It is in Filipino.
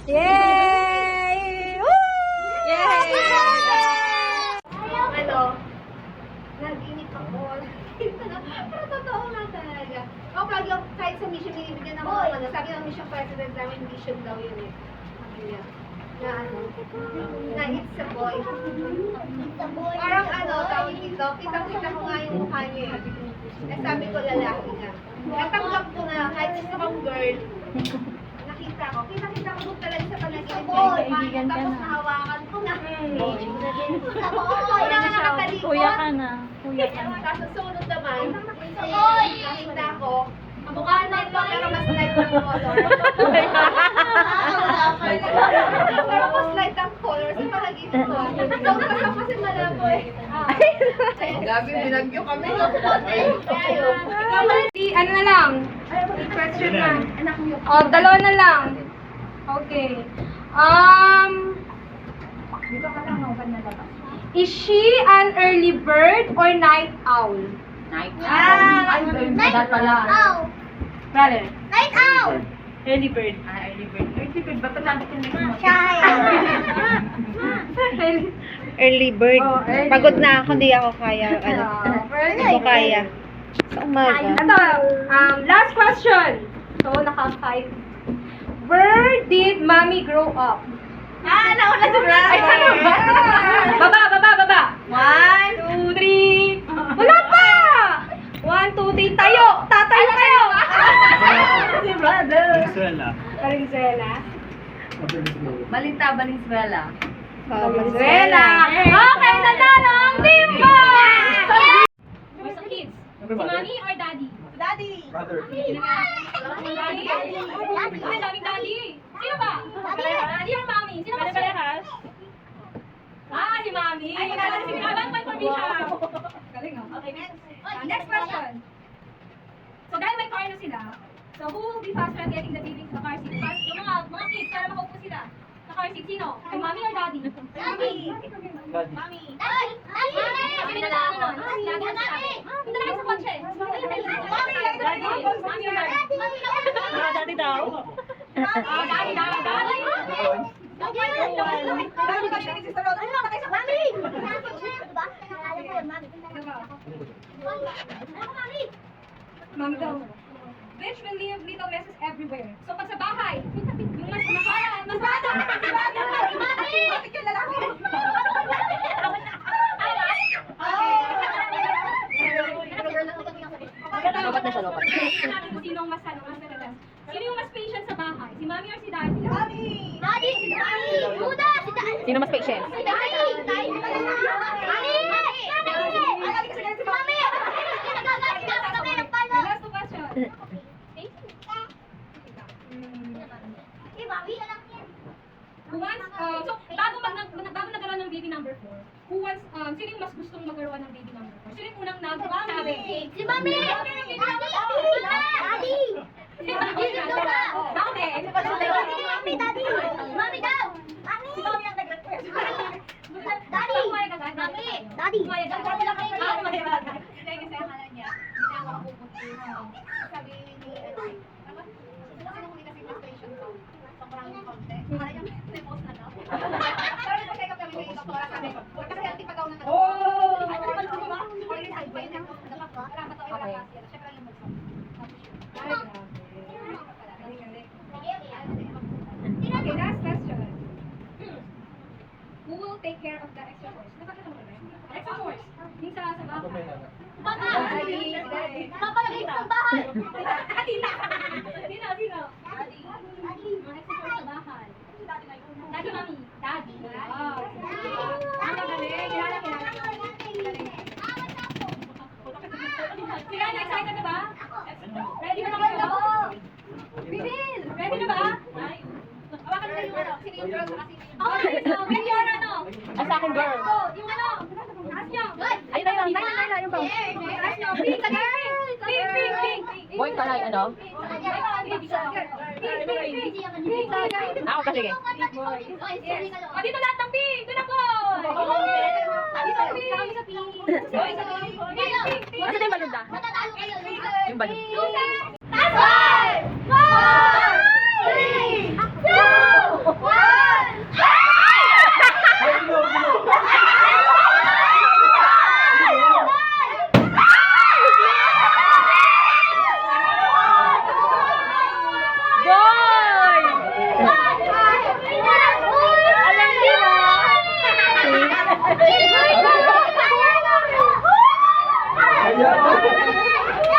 Yay! Woo! Yay! Nag-inip ako. Pero totoo nga talaga. Ako lagi ako, kahit sa mission, binibigyan ako ng ano. Sabi ng mission president namin, mission daw yun eh. Sabi niya, na ano, na it's a boy. Parang ano, tawag dito, kitang-kita ko nga yung mukha niya eh. Sabi ko, lalaki nga. Natanggap ko na, kahit gusto kong girl, nakita ko. Kita-kita ko doon talaga sa panaginip niya yung mukha niya. Tapos nahawakan ko na. Una nga nakatalikod. Kuya ka na. Kuya ka na. Tapos sunod naman, nakita ko, mukha na ito, pero mas light ang color. Pero mas light ang color sa panaginip ko. So, kasi malabo eh. Gabi, binagyo kami. Ano na lang? Question na. Oh, dalawa na lang. Okay. Is she an early bird or night owl? Night Night owl. Brother. Night owl! Early bird. Early bird. Early bird. Ba't natin yung next month? Early bird. Oh, early Pagod bird. na ako, di ako kaya. Ano, hindi ko kaya. Sa umaga. Ito, last question. So, naka-5. Where did mommy grow up? Nauna si brother. Ay, ano ba? Baba. 1, 2, 3. Wala pa! 1, 2, 3. Tayo! Tatayo kayo! Si brother. Venezuela. Valenzuela. Malinta, Valenzuela. Valenzuela. Okay, nanalo ang team ko! Who's the kids? Si mommy or daddy? Daddy. Brother. Daddy? Ay, daming daddy. Sino ba? Daddy or mommy? Sino ba siya? Si mommy. Ay, si One point for Bishop. Galing, no? Okay, next question. So, dahil may car na sila, so who will be faster at getting the baby to the car seat? Yung mga kids, para makaupo sila. Sa car seat, sino? Ay, mommy or daddy? Daddy. Daddy. Mommy. Daddy! Sino na lang nun? Daddy or daddy? Punta na kayo sa kotse. Daddy. Mommy or daddy? Daddy daw. Daddy. Mami daw. Bitch will leave little messes everywhere. So pag sa bahay, yung mas makalat, mas bata, bakit yung lalaki? Lobat na siya, lobat. Natin kung sino ang mas talaga. Sino yung mas patient sa bahay? Si mami or si daddy? Daddy! Si Daddy! Buda! Si Daddy! Sino mas patient? Si Daddy! Mami! Mami! Si Mami! Nagagalit na ako kami ng palo! Last two question. Eh, Mami na lang yan. Who wants, so bago nagkaroon ng baby number 4, who wants, sino yung mas gustong magkaroon ng baby number 4? Sino yung unang nagsabi? Si Mami! Daddy! Daddy! Si Mami daw ba? Bakit? Mami! Daddy! Mami daw! Mami! Daddy! Pumayag ka, Mami! Daddy! Pumayag ka. Daddy lang kayo. Pumayag ka. Hindi, kasi akala niya, hindi ako mapupunta. Sabi ni Eloy, kasi nung huli kasi frustration ko, sobrang konti. Akala niya, may post na daw. Pero nag-check up kami kay doktora, sabi ko, kasi healthy pa daw naman. Oh! Ay, ano ba ito ba? Or yung side pa yun, wala pa to, ay wala pa. Siyempre, alam mo ito. Okay, last question. Who will take care of the extra chores? Nakakita mo ba? Extra chores. Yung sa bahay. Papa! Daddy. Papa, lagay sa bahay! Sino? Daddy! Mga extra chores sa bahay. Daddy, mami. Daddy. Wow. Ang magaling. Kilala. Sila, excited na ba? Ready na ba kayo? Bibil! Ready na ba? Hawakan na yung ano. Sino yung girl sa sino yung girl? Bring your ano? Sa akin, girl. Yung ano? Ask nyo. Ayun na yun. Yung bang. Ask nyo. Pink. Pink. Boy ka na, ano? Pink. Ako ka, sige. O, dito lahat ng pink. Doon ako. Dito pink. Pink. Asa na yung balon da? Matatalo kayo. Yung balon. Five! 4! 3! 2! Yeah!